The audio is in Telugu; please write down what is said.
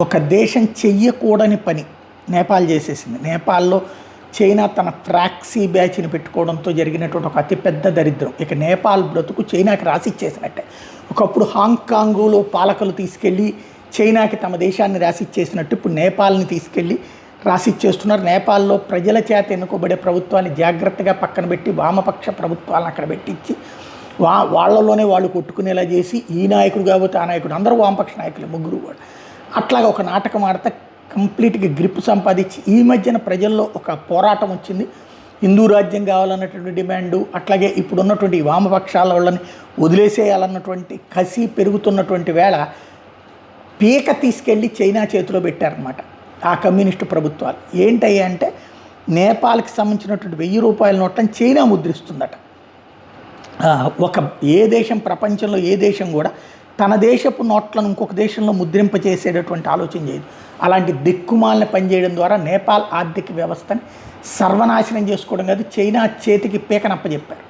ఒక దేశం చెయ్యకూడని పని నేపాల్ చేసేసింది. నేపాల్లో చైనా తన ఫ్రాక్సీ బ్యాచ్ని పెట్టుకోవడంతో జరిగినటువంటి ఒక అతిపెద్ద దరిద్రం. ఇక నేపాల్ బ్రతుకు చైనాకి రాసిచ్చేసినట్టే. ఒకప్పుడు హాంకాంగులో పాలకులు తీసుకెళ్ళి చైనాకి తమ దేశాన్ని రాసిచ్చేసినట్టు ఇప్పుడు నేపాల్ని తీసుకెళ్ళి రాసిచ్చేస్తున్నారు. నేపాల్లో ప్రజల చేత ఎన్నుకోబడే ప్రభుత్వాన్ని జాగ్రత్తగా పక్కన పెట్టి వామపక్ష ప్రభుత్వాలను అక్కడ పెట్టించి వాళ్ళలోనే వాళ్ళు కొట్టుకునేలా చేసి ఈ నాయకుడు కాబట్టి ఆ నాయకుడు అందరూ వామపక్ష నాయకులే ముగ్గురు కూడా అట్లాగా ఒక నాటకం ఆడితే కంప్లీట్గా గ్రిప్ సంపాదించి ఈ మధ్యన ప్రజల్లో ఒక పోరాటం వచ్చింది. హిందూ రాజ్యం కావాలన్నటువంటి డిమాండు, అట్లాగే ఇప్పుడున్నటువంటి వామపక్షాల వాళ్ళని వదిలేసేయాలన్నటువంటి కసి పెరుగుతున్నటువంటి వేళ పీక తీసుకెళ్ళి చైనా చేతిలో పెట్టారనమాట ఆ కమ్యూనిస్టు ప్రభుత్వాలు. ఏంటయ్యా అంటే నేపాల్కి సంబంధించినటువంటి 1000 రూపాయల నోట్లను చైనా ముద్రిస్తుందట. ఏ దేశం ప్రపంచంలో ఏ దేశం కూడా తన దేశపు నోట్లను ఇంకొక దేశంలో ముద్రింపచేసేటటువంటి ఆలోచన చేయదు. అలాంటి దిక్కుమాలను పనిచేయడం ద్వారా నేపాల్ ఆర్థిక వ్యవస్థని సర్వనాశనం చేసుకోవడం కాదు, చైనా చేతికి పీకనప్పచెప్పారు.